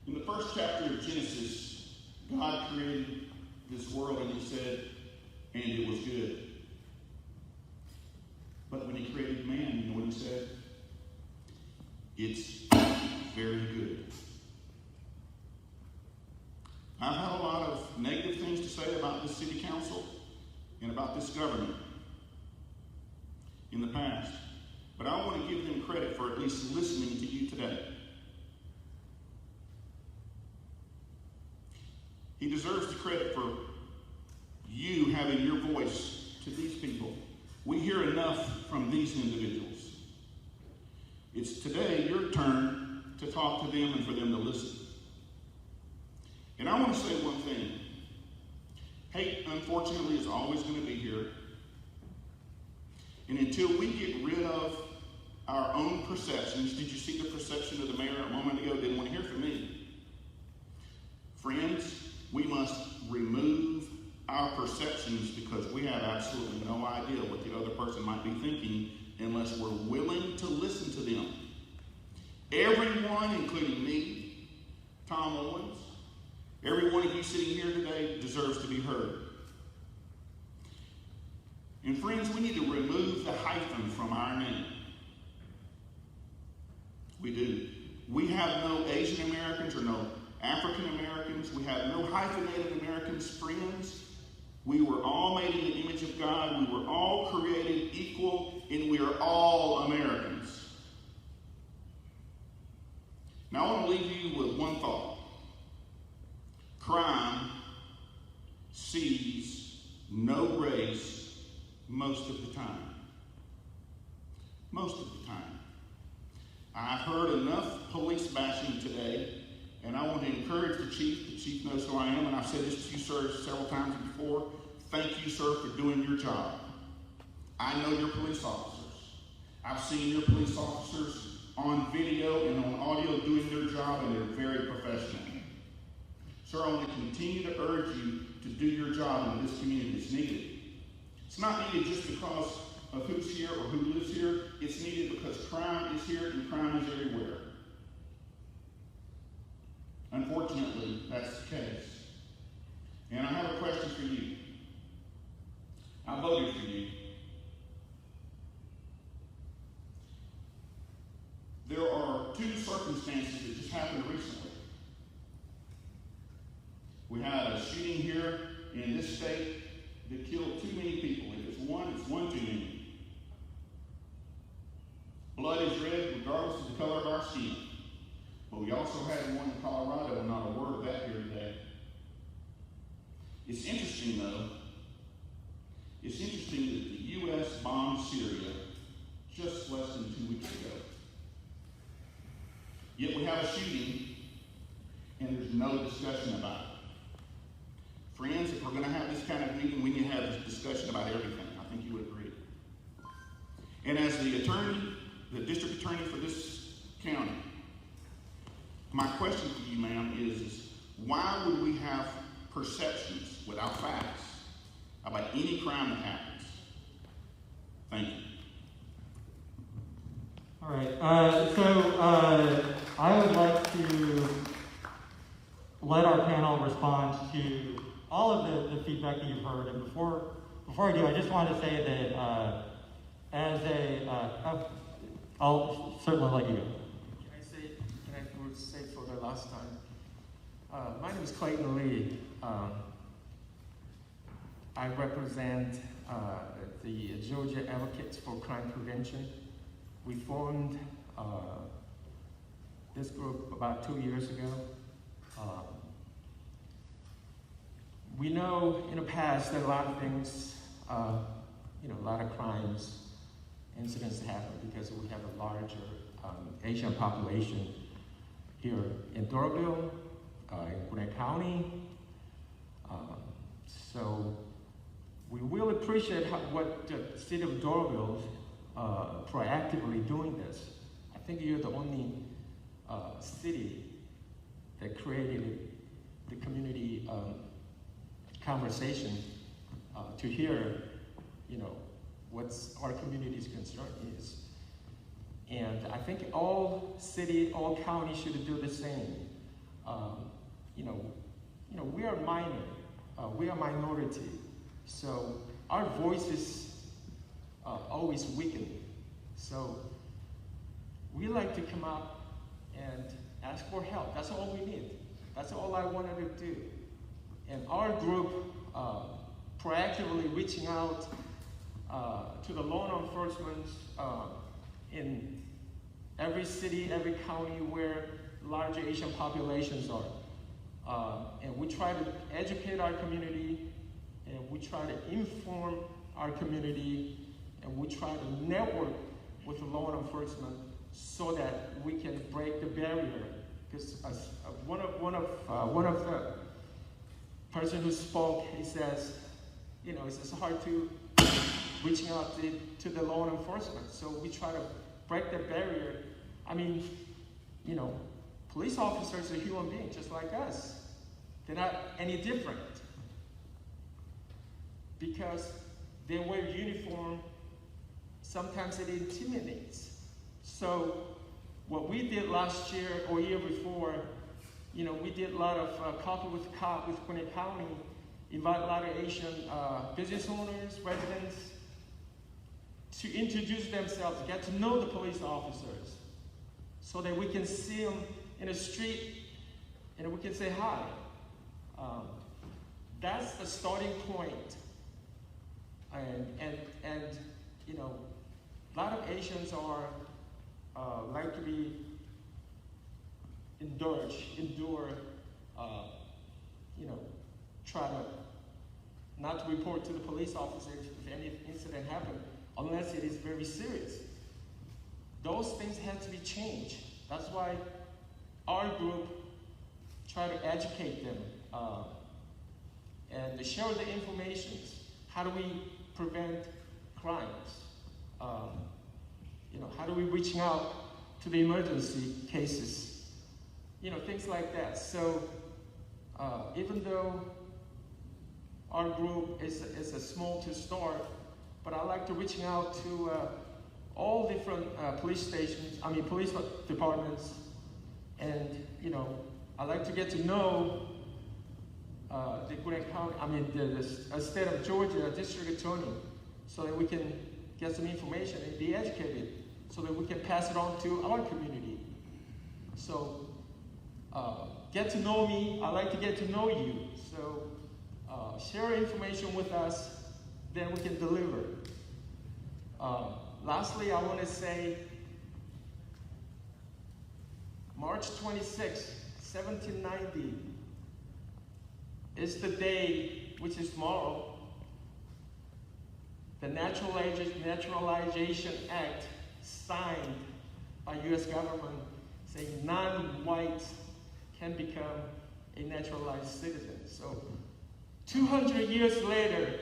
In the first chapter of Genesis, God created this world and he said, and it was good. But when he created man, you know what he said? It's very good. I've had a lot of negative things to say about this city council and about this government in the past, but I want to give them credit for at least listening to you today. He deserves the credit for you having your voice to these people. We hear enough from these individuals. It's today your turn to talk to them and for them to listen. And I want to say one thing. Hate, unfortunately, is always going to be here. And until we get rid of our own perceptions, did you see the perception of the mayor a moment ago? Didn't want to hear from me. Friends, we must remove our perceptions because we have absolutely no idea what the other person might be thinking unless we're willing to listen to them. Everyone, including me, Tom Owens, every one of you sitting here today deserves to be heard. And friends, we need to remove the hyphen from our name. We do. We have no Asian Americans or no African Americans. We have no hyphenated Americans, friends. We were all made in the image of God. We were all created equal, and we are all Americans. Now I want to leave you with one thought. Crime sees no race most of the time. Most of the time. I've heard enough police bashing today, and I want to encourage the chief. The chief knows who I am, and I've said this to you, sir, several times before. Thank you, sir, for doing your job. I know your police officers. I've seen your police officers on video and on audio doing their job, and they're very professional. Sir, I want to continue to urge you to do your job in this community. It's needed. It's not needed just because of who's here or who lives here. It's needed because crime is here and crime is everywhere. Unfortunately, that's the case. And I have a question for you. I voted for you. There are two circumstances that just happened recently. We had a shooting here in this state that killed too many people. If it's one too many. Blood is red regardless of the color of our skin. But we also had one in Colorado, and not a word of that here today. It's interesting, though. It's interesting that the U.S. bombed Syria just less than 2 weeks ago. Yet we have a shooting, and there's no discussion about it. Friends, if we're going to have this kind of meeting, we need to have this discussion about everything. I think you would agree. And as the attorney, the district attorney for this county, my question to you, ma'am, is why would we have perceptions without facts about any crime that happens? Thank you. All right. So I would like to let our panel respond to all of the feedback that you've heard. And before I do, I just want to say that I'll certainly let you go. Can I say for the last time? My name is Clayton Lee. I represent the Georgia Advocates for Crime Prevention. We formed this group about 2 years ago. We know in the past that a lot of things, a lot of crimes, incidents happen because we have a larger Asian population here in Doraville, in Gwinnett County. So we really appreciate what the city of Doraville proactively doing this. I think you're the only city that created the community conversation to hear, what's our community's concern is. And I think all city, all counties should do the same. We are minor, we are minority, so our voices always weaken. So we like to come up and ask for help. That's all we need. That's all I wanted to do. And our group proactively reaching out to the law enforcement in every city, every county where larger Asian populations are. And we try to educate our community, and we try to inform our community, and we try to network with the law enforcement so that we can break the barrier. Because one of the person who spoke, he says, it's hard to reaching out to the law enforcement. So we try to break the barrier. I mean, police officers are human beings just like us. They're not any different. Because they wear uniform, sometimes it intimidates. So what we did last year or year before, we did a lot of coffee with cop with Gwinnett County, invite a lot of Asian business owners, residents, to introduce themselves, get to know the police officers, so that we can see them in the street and we can say hi. That's the starting point. And a lot of Asians are like to be endure, try to not to report to the police officer if any incident happened, unless it is very serious. Those things have to be changed. That's why our group try to educate them and share the information. How do we prevent crimes? How do we reach out to the emergency cases? Things like that. So even though our group is a small to start, but I like to reach out to all different police departments, and I like to get to know the Gwinnett County, the state of Georgia district attorney, so that we can get some information and be educated, so that we can pass it on to our community. So get to know me. I like to get to know you. So share information with us, then we can deliver. Lastly, I want to say March 26, 1790 is the day, which is tomorrow, the Naturalization Act signed by U.S. government saying non-whites can become a naturalized citizen. So 200 years later,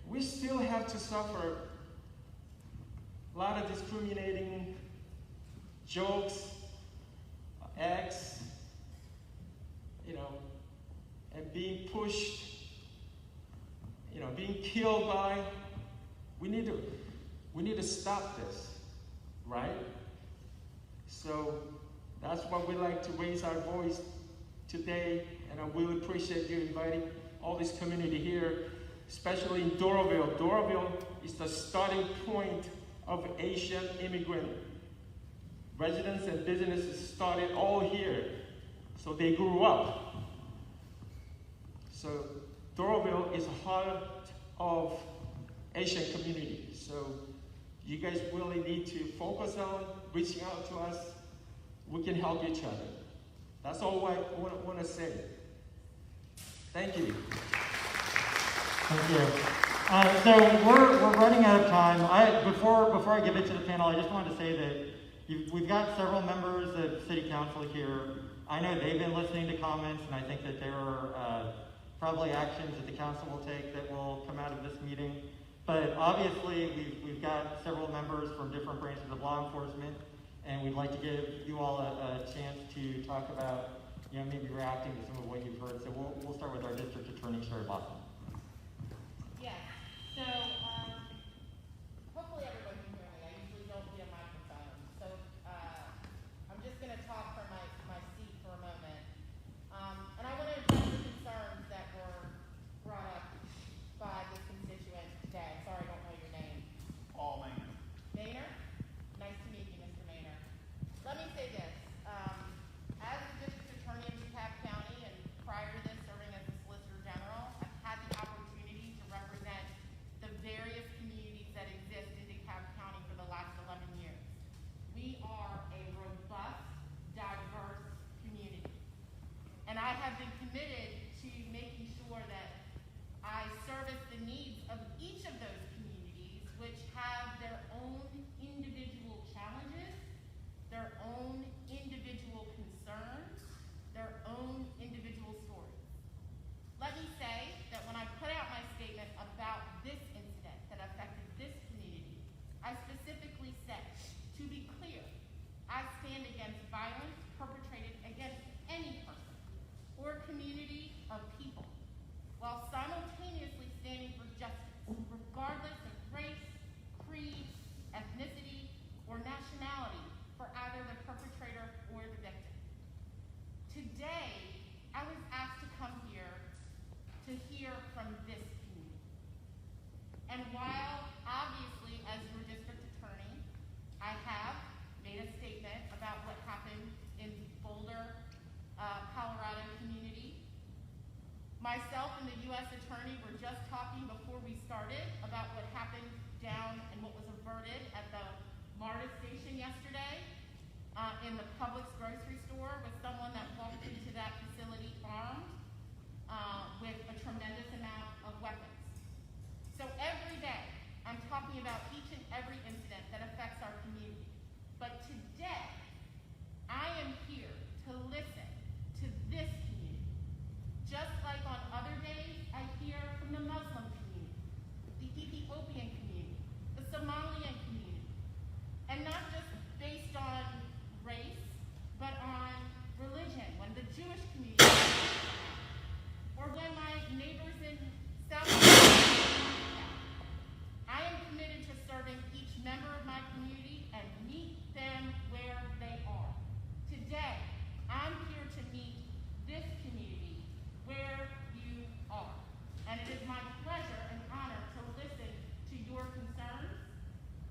we still have to suffer a lot of discriminating jokes, acts, and being pushed, being killed by. We need to stop this, right? So that's why we like to raise our voice today, and I really appreciate you inviting all this community here, especially in Doraville. Doraville is the starting point of Asian immigrant. Residents and businesses started all here, so they grew up. So Doraville is of Asian community. So you guys really need to focus on reaching out to us. We can help each other. That's all I want to say. Thank you. Thank you. So we're running out of time. Before I give it to the panel, I just wanted to say that we've got several members of City Council here. I know they've been listening to comments, and I think that there are probably actions that the council will take that will come out of this meeting. But obviously, we've got several members from different branches of law enforcement, and we'd like to give you all a chance to talk about, maybe reacting to some of what you've heard. So we'll start with our district attorney, Sherry Boston. Yes. So hopefully everyone can hear me. I usually don't via microphone. So I'm just going to talk from my seat for a moment. And I want to address the concerns that were brought up by this constituent today. Sorry, I don't know your name. Paul Maynard. Maynard? Nice to meet you, Mr. Maynard. Let me say this. As the district attorney of DeKalb County, and prior to this serving as the Solicitor General, I've had the opportunity to represent the various communities that exist in DeKalb County for the last 11 years. We are a robust, diverse community. And I have been committed to making sure that I service the needs of each of those communities, which have their own individual challenges, their own individual concerns, their own individual stories. Let me say that when I put out my statement about this incident that affected this community, I specifically said, to be clear, I stand against violence perpetrated against any person or community of people, while simultaneously standing for justice, regardless of race, creed, ethnicity, or nationality for either the perpetrator or the victim. Today, I was asked to come here to hear from this community. And while, obviously, as your district attorney, I have made a statement about what happened in Boulder, Colorado community, myself and the U.S. Attorney were just talking before we started about what happened down and what was averted at the MARTA station yesterday in the Publix grocery store with someone that walked into that facility armed with a tremendous amount of weapons. So every day, I'm talking about each and every incident that affects our community. But today, I am here to listen to this community. Just like on other days, I hear from the Muslim community, the Ethiopian community, the Somalian community, and not just based on race, but on religion, when the Jewish community or when my neighbors in South Africa. I am committed to serving each member of my community and meet them where they are. Today, I'm here to meet this community where you are. And it is my pleasure and honor to listen to your concerns,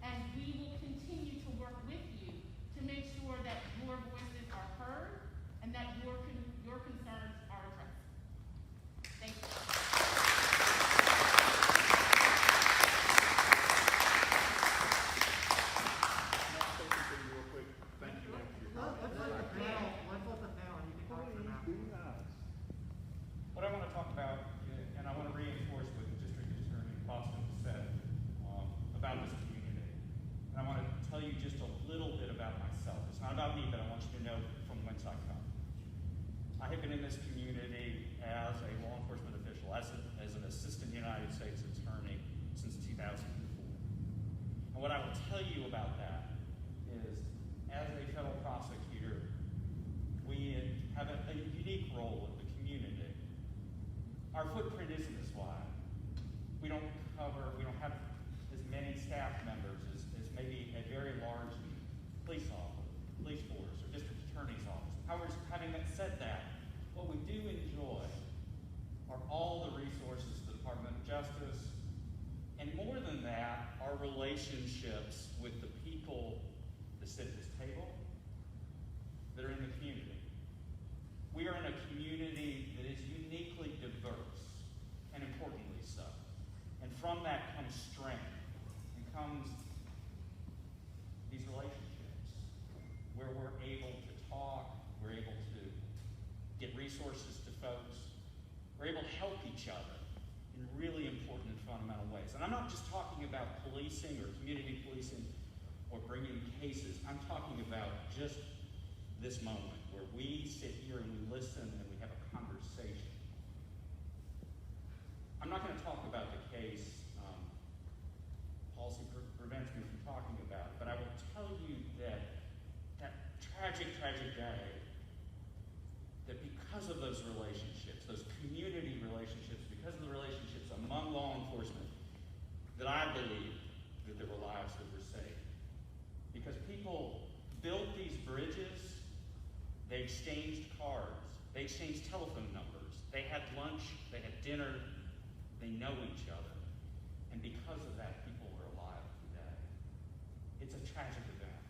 and we will continue to work with you to make sure that your voices are heard and that your concerns are addressed. Thank you. What I want to talk about, and I want to reinforce what the District Attorney Boston said about this community. And I want to tell you just a little bit about myself. It's not about me, but I want you to know from whence I come. I have been in this community as a law enforcement official, as an assistant United States attorney since 2004. And what I will tell you about that is, as a federal prosecutor, we have a unique role in the community. Our footprint isn't as wide. We don't have as many staff members as maybe a very large police force or district attorney's office. However, having said that, what we do enjoy are all the resources of the Department of Justice, and more than that, our relationships with the people that sit at this table that are in the community. We are in a community that is uniquely diverse, and importantly so. And from resources to folks. We're able to help each other in really important and fundamental ways. And I'm not just talking about policing or community policing or bringing cases. I'm talking about just this moment where we sit here and we listen and we have a conversation. I'm not going to talk about the case. Policy prevents me from talking about it, but I will tell you that that tragic, tragic day, that because of those relationships, those community relationships, because of the relationships among law enforcement, that I believe that there were lives that were saved. Because people built these bridges, they exchanged cards, they exchanged telephone numbers, they had lunch, they had dinner, they know each other. And because of that, people are alive today. It's a tragic event,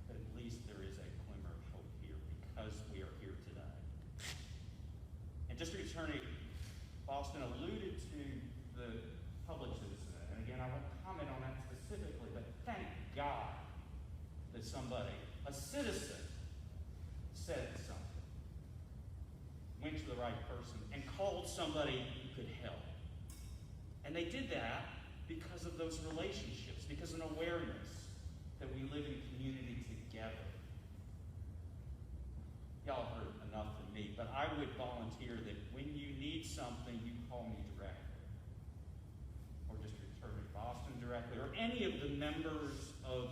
but at least there is a glimmer of hope here because we are here today. And District Attorney Boston alluded to the public citizen, and again, I won't comment on that specifically, but thank God that somebody, a citizen, said something, went to the right person, and called somebody who could help. And they did that because of those relationships, because of an awareness that we live in community together. Y'all heard enough from me, but I would volunteer that when you need something, you call me directly, or District Attorney Boston directly, or any of the members of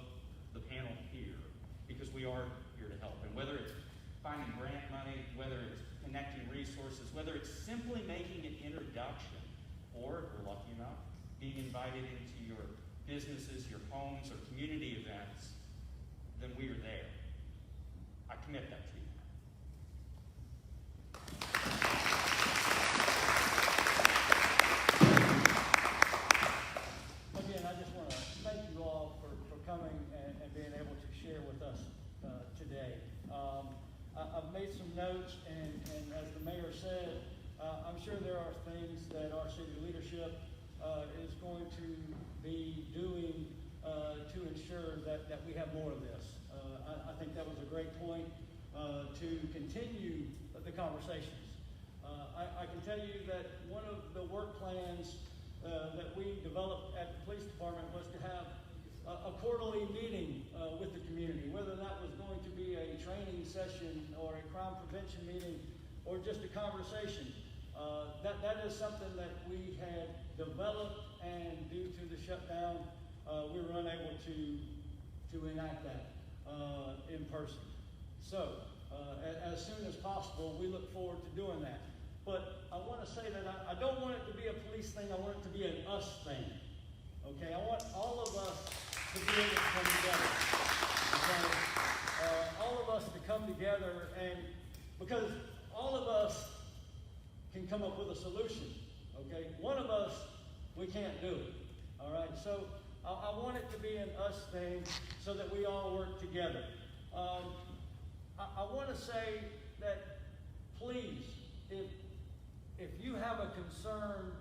the panel here, because we are here to help. And whether it's finding grant money, whether it's connecting resources, whether it's simply making an introduction, or, if we're lucky enough, being invited into your businesses, your homes, or community events, then we are there. I commit that to you. Again, I just want to thank you all for coming and being able to share with us today. I've made some notes, and as the mayor said, I'm sure there are things that our city leadership is going to be doing to ensure that we have more of this. I think that was a great point to continue the conversations. I can tell you that one of the work plans that we developed at the police department was to have a quarterly meeting with the community, whether that was going to be a training session or a crime prevention meeting or just a conversation. That is something that we had developed, and due to the shutdown, we were unable to enact that in person. So, as soon as possible, we look forward to doing that. But I want to say that I don't want it to be a police thing. I want it to be an us thing. Okay, I want all of us to be able to come together. Okay, all of us to come together, and because all of us can come up with a solution. Okay, one of us, we can't do it. All right, so I want it to be an us thing so that we all work together. I want to say that please, if you have a concern,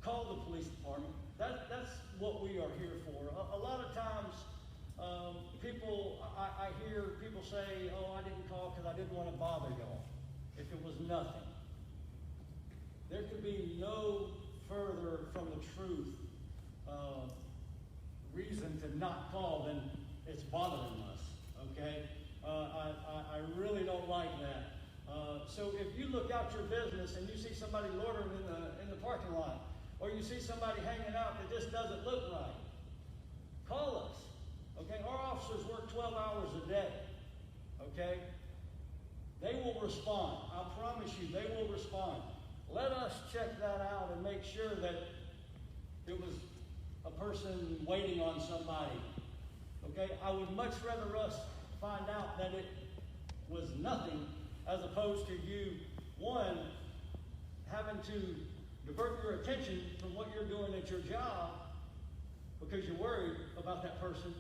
call the police department. That's what we are here for. A lot of times, I hear people say, "Oh, I didn't call because I didn't want to bother y'all." If it was nothing, there could be no further from the truth reason to not call than it's bothering us. Okay, I really don't like that. So if you look out your business and you see somebody loitering in the parking lot, or you see somebody hanging out that just doesn't look right, call us. Okay, our officers work 12 hours a day. Okay, they will respond. I promise you, they will respond. Let us check that out and make sure that it was a person waiting on somebody. Okay, I would much rather us find out that it was nothing, as opposed to you, one, having to divert your attention from what you're doing at your job because you're worried about that person,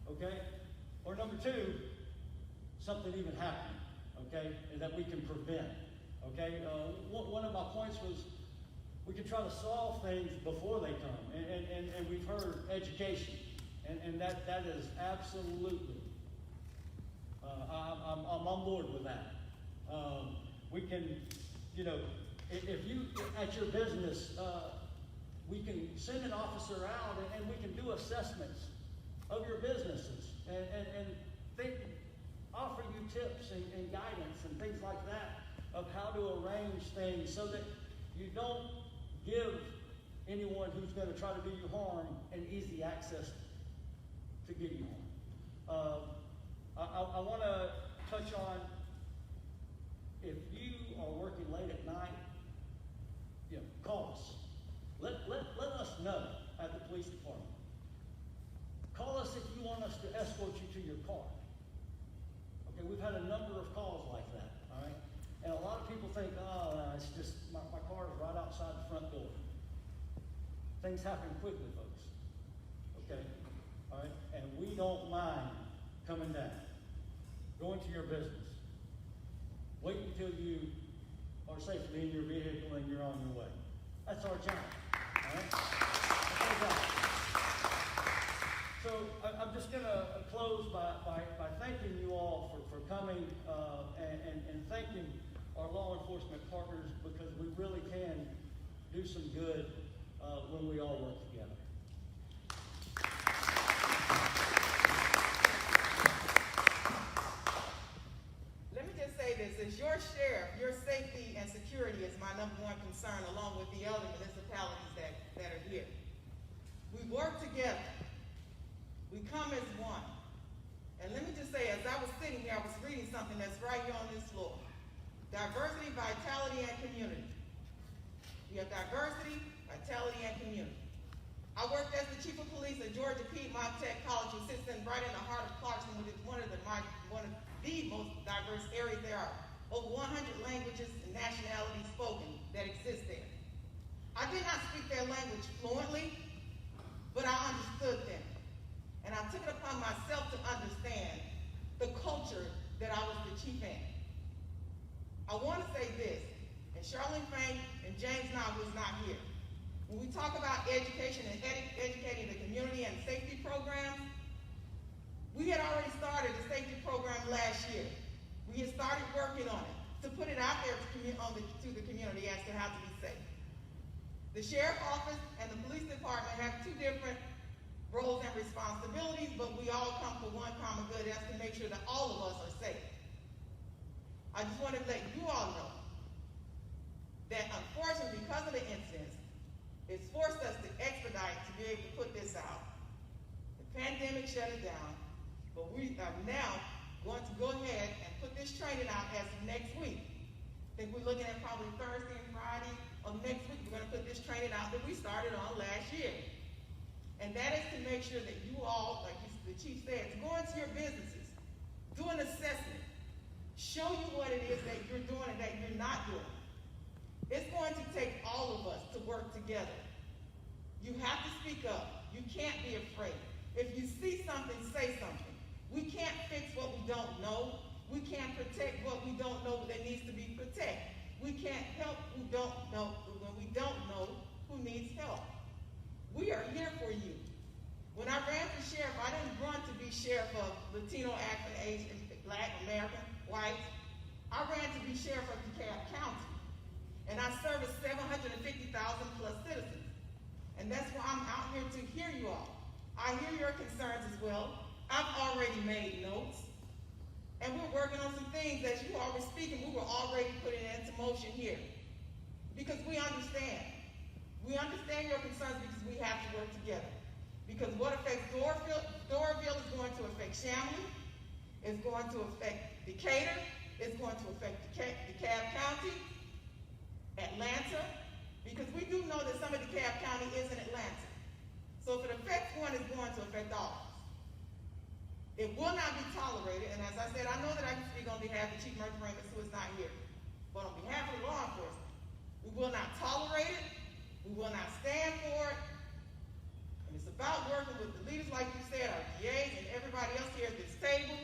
okay? Or number two, something even happening, okay, and that we can prevent, okay? One of my points was we can try to solve things before they come, and we've heard education, and that is absolutely, I'm on board with that. We can, you know, if you, at your business, we can send an officer out and we can do assessments of your businesses and think, offer you tips and guidance and things like that of how to arrange things so that you don't give anyone who's going to try to do you harm an easy access to get you harm. I want to touch on, if you are working late at night, you know, call us. Let us know at the police department. Call us if you want us to escort you to your car. Okay, we've had a number of calls like that, all right? And a lot of people think, oh, it's just, my car is right outside the front door. Things happen quickly, folks. Okay, all right? And we don't mind coming down, going to your business. Wait until you are safely in your vehicle and you're on your way. That's our job, all right? That's our job. So I'm just going to close by thanking you all for coming and thanking our law enforcement partners, because we really can do some good when we all work together. Let me just say this, as your sheriff, your safety and security is my #1 concern, along with the other municipalities that are here. We work together. We come as one. And let me just say, as I was sitting here, I was reading something that's right here on this floor. Diversity, vitality, and community. We have diversity, vitality, and community. I worked as the chief of police at Georgia Piedmont Tech College, which sits right in the heart of Clarkston, which is one of the most diverse areas there are. Over 100 languages and nationalities spoken that exist there. I did not speak their language fluently, but I understood them. And I took it upon myself to understand the culture that I was the chief in. I want to say this, and Charlene Fink and James Knox was not here. When we talk about education and educating the community and safety programs, we had already started the safety program last year. We had started working on it to put it out there to the community as to how to be safe. The sheriff's office and the police department have two different roles and responsibilities, but we all come for one common good, that's to make sure that all of us are safe. I just want to let you all know that unfortunately, because of the incidents, it's forced us to expedite to be able to put this out. The pandemic shut it down, but we are now going to go ahead and put this training out as of next week. I think we're looking at probably Thursday and Friday of next week. We're going to put this training out that we started on last year. And that is to make sure that you all, like the chief said, to go into your businesses, do an assessment, show you what it is that you're doing and that you're not doing. It's going to take all of us to work together. You have to speak up. You can't be afraid. If you see something, say something. We can't fix what we don't know. We can't protect what we don't know that needs to be protected. We can't help who don't know when we don't know who needs help. We are here for you. When I ran for sheriff, I didn't run to be sheriff of Latino, African, Asian, Black, American, white. I ran to be sheriff of DeKalb County. And I service 750,000 plus citizens. And that's why I'm out here to hear you all. I hear your concerns as well. I've already made notes. And we're working on some things as you all were speaking, we were already putting into motion here. Because we understand. We understand your concerns because we have to work together. Because what affects Doraville is going to affect Chamblee, it's going to affect Decatur, it's going to affect DeKalb County, Atlanta, because we do know that some of DeKalb County is in Atlanta. So if it affects one, it's going to affect all of us. It will not be tolerated, and as I said, I know that I can speak on behalf of Chief Murphy Ramus, who is not here, but on behalf of the law enforcement, we will not tolerate it. We will not stand for it. And it's about working with the leaders, like you said, our DAs and everybody else here at this table,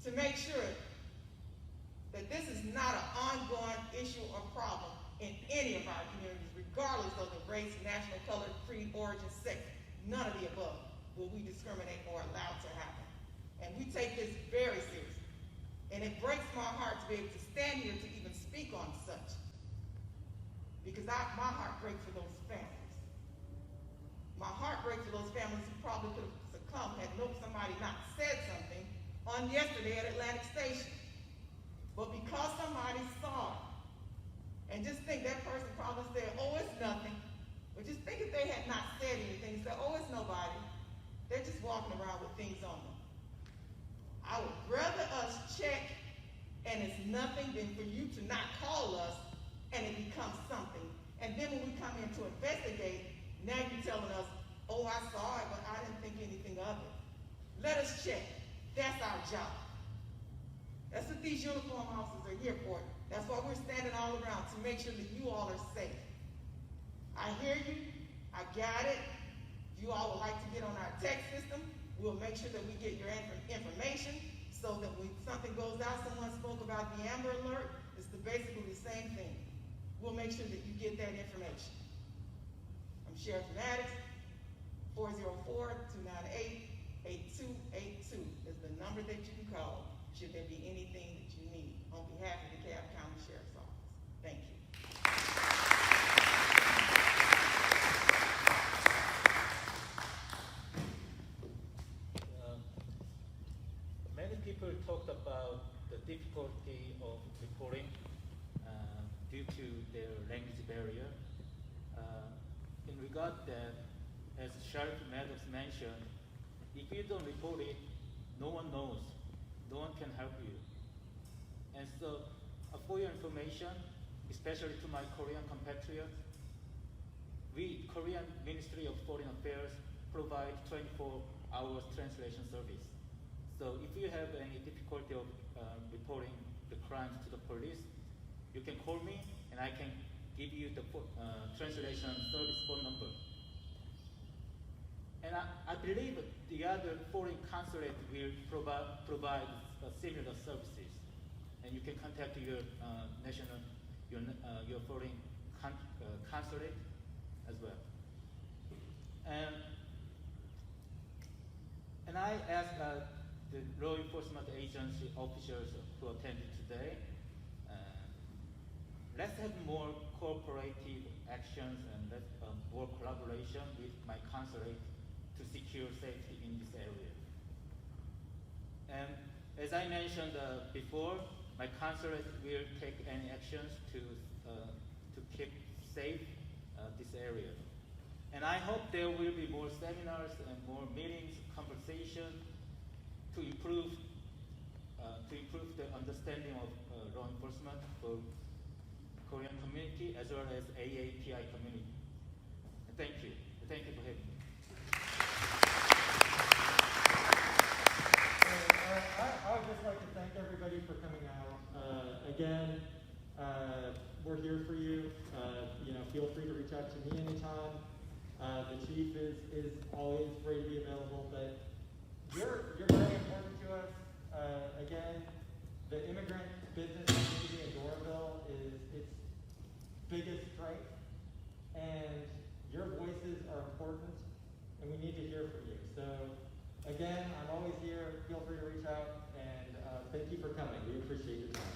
to make sure that this is not an ongoing issue or problem in any of our communities, regardless of the race, national color, creed, origin, sex. None of the above will we discriminate or allow to happen. And we take this very seriously. And it breaks my heart to be able to stand here to even speak on such. Because my heart breaks for those families. My heart breaks for those families who probably could have succumbed had somebody not said something on yesterday at Atlantic Station. But because somebody saw it, and just think that person probably said, oh, it's nothing. But just think if they had not said anything, said, oh, it's nobody. They're just walking around with things on them. I would rather us check and it's nothing than for you to not call us and it becomes something. And then when we come in to investigate, now you're telling us, oh, I saw it, but I didn't think anything of it. Let us check. That's our job. That's what these uniform officers are here for. That's why we're standing all around, to make sure that you all are safe. I hear you. I got it. You all would like to get on our text system. We'll make sure that we get your information so that when something goes out, someone spoke about the Amber Alert, it's basically the same thing. We'll make sure that you get that information. I'm Sheriff Maddox. 404-298-8282 is the number that you can call should there be anything that you need on behalf of the DeKalb County Sheriff's Office. Thank you. Many people talked about the difficulty of reporting due to their language barrier. In regard that, as Sheriff Maddox mentioned, if you don't report it, no one knows. No one can help you. And so, for your information, especially to my Korean compatriots, we, Korean Ministry of Foreign Affairs, provide 24 hours translation service. So if you have any difficulty of reporting the crimes to the police, you can call me and I can give you the translation service phone number. And I believe the other foreign consulate will provide similar services. And you can contact your your foreign consulate as well. And I asked the law enforcement agency officials who attended today, let's have more cooperative actions and more collaboration with my consulate to secure safety in this area. And as I mentioned before, my consulate will take any actions to keep safe this area. And I hope there will be more seminars and more meetings, conversation to improve the understanding of law enforcement for Korean community as well as AAPI community. And thank you. Thank you for having me. I would just like to thank everybody for coming out. Again, we're here for you. Feel free to reach out to me anytime. The chief is always ready to be available, but you're very important to us. Again, the immigrant business community in Doraville is its biggest strength, and your voices are important, and we need to hear from you. So, again, I'm always here. Feel free to reach out, and thank you for coming. We appreciate your time.